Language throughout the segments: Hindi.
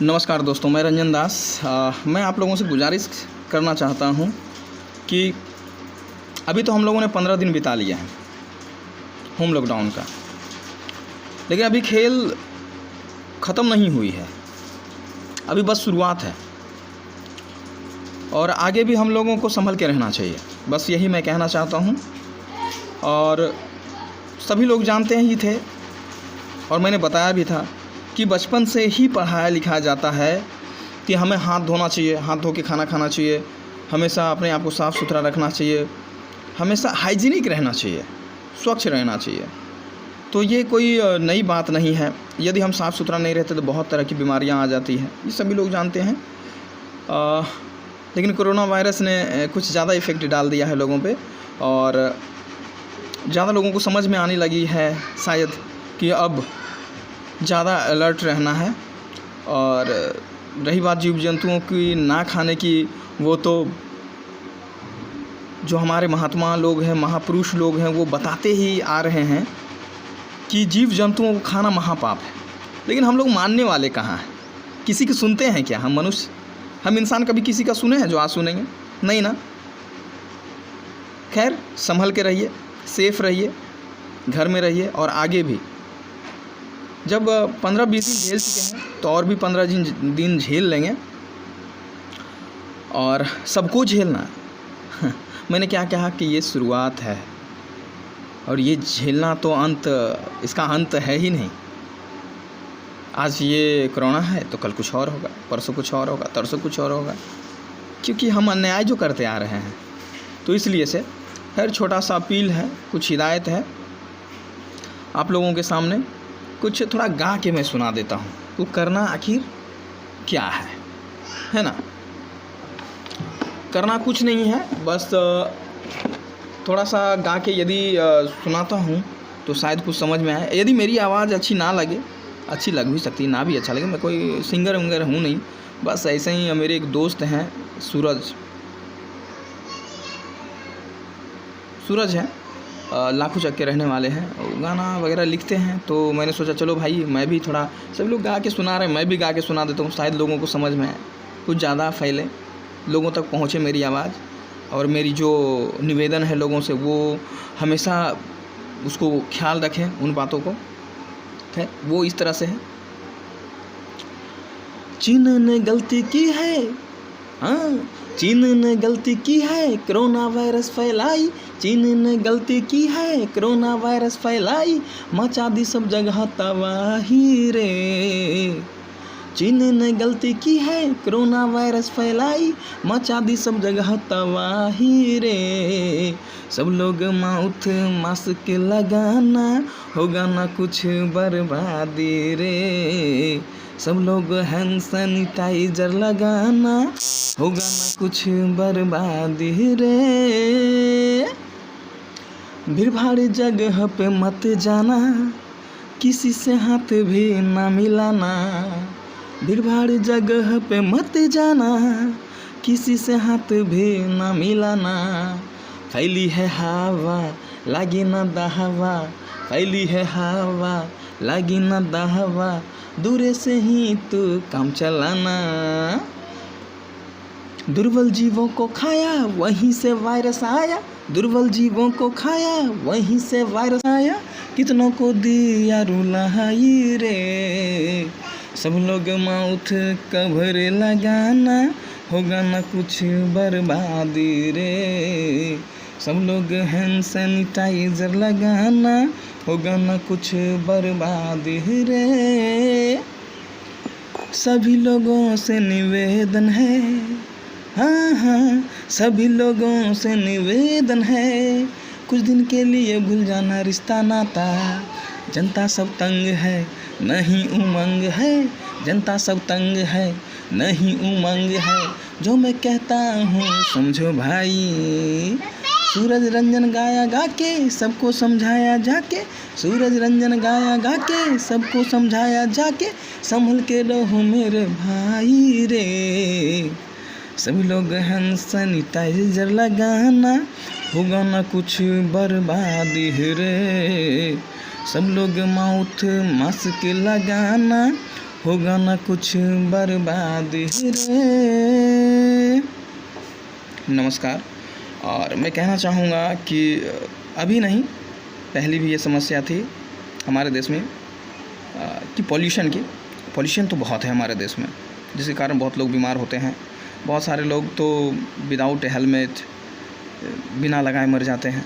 नमस्कार दोस्तों, मैं रंजन दास। मैं आप लोगों से गुजारिश करना चाहता हूं कि अभी तो हम लोगों ने 15 दिन बिता लिया है होम लॉकडाउन का, लेकिन अभी खेल ख़त्म नहीं हुई है, अभी बस शुरुआत है और आगे भी हम लोगों को संभल के रहना चाहिए। बस यही मैं कहना चाहता हूं। और सभी लोग जानते ही थे और मैंने बताया भी था कि बचपन से ही पढ़ाया लिखाया जाता है कि हमें हाथ धोना चाहिए, हाथ धो के खाना खाना चाहिए, हमेशा अपने आप को साफ़ सुथरा रखना चाहिए, हमेशा हाइजीनिक रहना चाहिए, स्वच्छ रहना चाहिए। तो ये कोई नई बात नहीं है। यदि हम साफ़ सुथरा नहीं रहते तो बहुत तरह की बीमारियां आ जाती हैं, ये सभी लोग जानते हैं। लेकिन कोरोना वायरस ने कुछ ज़्यादा इफ़ेक्ट डाल दिया है लोगों पे और ज़्यादा लोगों को समझ में आने लगी है शायद कि अब ज़्यादा अलर्ट रहना है। और रही बात जीव जंतुओं की ना खाने की, वो तो जो हमारे महात्मा लोग हैं, महापुरुष लोग हैं, वो बताते ही आ रहे हैं कि जीव जंतुओं को खाना महापाप है। लेकिन हम लोग मानने वाले कहाँ हैं? किसी की सुनते हैं क्या? हम मनुष्य, हम इंसान कभी किसी का सुने हैं जो आज सुनेंगे? नहीं ना। खैर, संभल के रहिए, सेफ़ रहिए, घर में रहिए और आगे भी जब 15-20 दिन झेल चुके हैं तो और भी 15 दिन झेल लेंगे और सबको झेलना है। मैंने क्या कहा कि ये शुरुआत है और ये झेलना तो इसका अंत है ही नहीं। आज ये कोरोना है तो कल कुछ और होगा, परसों कुछ और होगा, तरसों कुछ और होगा, क्योंकि हम अन्याय जो करते आ रहे हैं। तो इसलिए से खैर छोटा सा अपील है, कुछ हिदायत है आप लोगों के सामने, कुछ थोड़ा गा के मैं सुना देता हूँ। तो करना आखिर क्या है ना? करना कुछ नहीं है, बस थोड़ा सा गा के यदि सुनाता हूँ तो शायद कुछ समझ में आए। यदि मेरी आवाज़ अच्छी ना लगे, अच्छी लग भी सकती, ना भी अच्छा लगे, मैं कोई सिंगर विंगर हूँ नहीं, बस ऐसे ही मेरे एक दोस्त हैं सूरज है, लाखों चक्के रहने वाले हैं, गाना वगैरह लिखते हैं। तो मैंने सोचा चलो भाई मैं भी थोड़ा, सभी लोग गा के सुना रहे हैं, मैं भी गा के सुना देता हूँ, शायद लोगों को समझ में आए, कुछ ज़्यादा फैले, लोगों तक पहुँचे मेरी आवाज़। और मेरी जो निवेदन है लोगों से, वो हमेशा उसको ख्याल रखें उन बातों को। है वो इस तरह से है। चीन ने गलती की है, हाँ चीन ने गलती की है, कोरोना वायरस फैलाई। चीन ने गलती की है, कोरोना वायरस फैलाई, मचा दी सब जगह तबाही रे। चीन ने गलती की है, कोरोना वायरस फैलाई, मचा दी सब जगह तबाही रे। सब लोग माउथ मास्क लगाना, होगा ना कुछ बर्बादी रे। सब लोग हैंड सैनिटाइजर लगाना, होगा ना कुछ बर्बादी रे। भीड़ भाड़ जगह पे मत जाना, किसी से हाथ भी ना मिलाना। भीड़ भाड़ जगह पे मत जाना, किसी से हाथ भी ना मिलाना। फैली है हवा, लागी ना दहवा, फैली है हवा, लागी ना दहवा, दूर से ही तू काम चलाना। दुर्बल जीवों को खाया, वहीं से वायरस आया। दुर्बल जीवों को खाया, वहीं से वायरस आया, कितनों को दिया रुलाई रे। सब लोग माउथ कवर लगाना, होगा ना कुछ बर्बादी रे। सब लोग हैंड सैनिटाइजर लगाना, होगा ना कुछ बर्बादी रे। सभी लोगों से निवेदन है, हाँ सभी लोगों से निवेदन है, कुछ दिन के लिए भूल जाना रिश्ता नाता। जनता सब तंग है, नहीं उमंग है, जनता सब तंग है, नहीं उमंग है, जो मैं कहता हूँ समझो भाई। सूरज रंजन गाया गा के सबको समझाया जाके, सूरज रंजन गाया गा के सबको समझाया जाके, संभल के रहो मेरे भाई रे। सभी लोग हैंड सैनिटाइजर लगाना, होगा ना कुछ बर्बादी रे। सब लोग माउथ मास्क लगाना, होगा ना कुछ बर्बाद रे। नमस्कार। और मैं कहना चाहूँगा कि अभी नहीं, पहले भी ये समस्या थी हमारे देश में कि पॉल्यूशन तो बहुत है हमारे देश में, जिसके कारण बहुत लोग बीमार होते हैं। बहुत सारे लोग तो विदाउट हेलमेट बिना लगाए मर जाते हैं।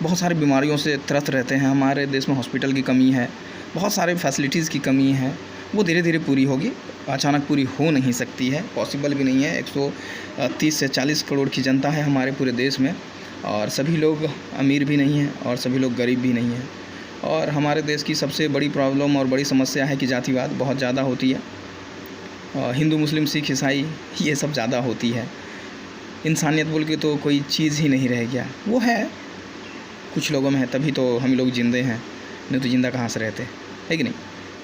बहुत सारी बीमारियों से त्रस्त रहते हैं। हमारे देश में हॉस्पिटल की कमी है, बहुत सारे फैसिलिटीज़ की कमी है। वो धीरे धीरे पूरी होगी, अचानक पूरी हो नहीं सकती है, पॉसिबल भी नहीं है। 130 से 40 करोड़ की जनता है हमारे पूरे देश में, और सभी लोग अमीर भी नहीं हैं और सभी लोग गरीब भी नहीं हैं। और हमारे देश की सबसे बड़ी प्रॉब्लम और बड़ी समस्या है कि जातिवाद बहुत ज़्यादा होती है। हिंदू, मुस्लिम, सिख, ईसाई ये सब ज़्यादा होती है। इंसानियत बोल के तो कोई चीज़ ही नहीं रह गया। वो है कुछ लोगों में है, तभी तो हम लोग जिंदे हैं, नहीं तो जिंदा कहाँ से रहते, है कि नहीं।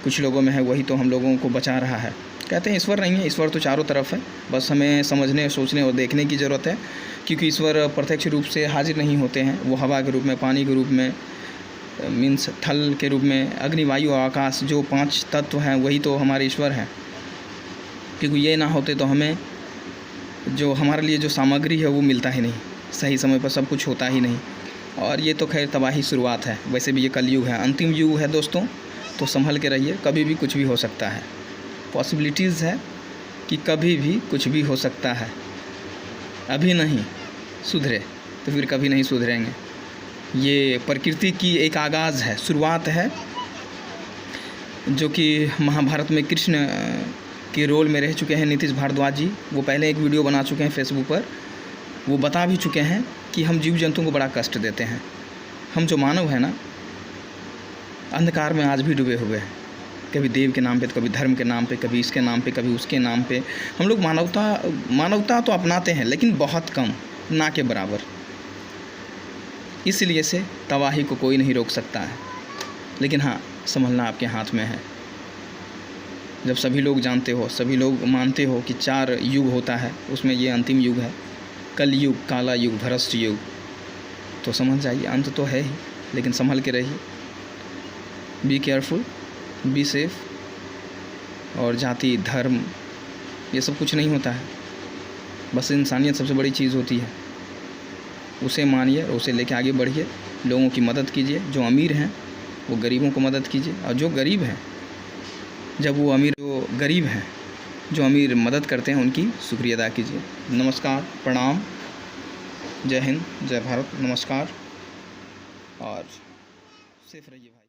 कुछ लोगों में है, वही तो हम लोगों को बचा रहा है। कहते हैं ईश्वर नहीं है, ईश्वर तो चारों तरफ है, बस हमें समझने, सोचने और देखने की ज़रूरत है। क्योंकि ईश्वर प्रत्यक्ष रूप से हाजिर नहीं होते हैं। वो हवा के रूप में, पानी के रूप में, मीन्स थल के रूप में, अग्नि, वायु और आकाश, जो 5 तत्व हैं वही तो हमारे ईश्वर हैं। क्योंकि ये ना होते तो हमें जो हमारे लिए जो सामग्री है वो मिलता ही नहीं, सही समय पर सब कुछ होता ही नहीं। और ये तो खैर तबाही शुरुआत है। वैसे भी ये कलयुग है, अंतिम युग है दोस्तों, तो संभल के रहिए। कभी भी कुछ भी हो सकता है, पॉसिबिलिटीज़ है कि कभी भी कुछ भी हो सकता है। अभी नहीं सुधरे तो फिर कभी नहीं सुधरेंगे। ये प्रकृति की एक आगाज़ है, शुरुआत है, जो कि महाभारत में कृष्ण के रोल में रह चुके हैं नीतीश भारद्वाज जी। वो पहले एक वीडियो बना चुके हैं फेसबुक पर, वो बता भी चुके हैं कि हम जीव जंतुओं को बड़ा कष्ट देते हैं। हम जो मानव हैं ना, अंधकार में आज भी डूबे हुए हैं। कभी देव के नाम पे, तो कभी धर्म के नाम पे, कभी इसके नाम पे, कभी उसके नाम पे। हम लोग मानवता तो अपनाते हैं, लेकिन बहुत कम, ना के बराबर। इसलिए से तबाही को कोई नहीं रोक सकता है, लेकिन हाँ, संभलना आपके हाथ में है। जब सभी लोग जानते हो, सभी लोग मानते हो कि 4 युग होता है, उसमें ये अंतिम युग है, कल युग, काला युग, भ्रष्ट युग, तो समझ जाइए अंत तो है ही। लेकिन संभल के रहिए, बी केयरफुल, बी सेफ। और जाति, धर्म, ये सब कुछ नहीं होता है, बस इंसानियत सबसे बड़ी चीज़ होती है। उसे मानिए और उसे लेके आगे बढ़िए। लोगों की मदद कीजिए, जो अमीर हैं वो गरीबों को मदद कीजिए, और जो गरीब हैं, जब वो अमीर, जो गरीब हैं, जो अमीर मदद करते हैं, उनकी शुक्रिया अदा कीजिए। नमस्कार, प्रणाम, जय हिंद, जय भारत, नमस्कार, और सेफ रहिए भाई।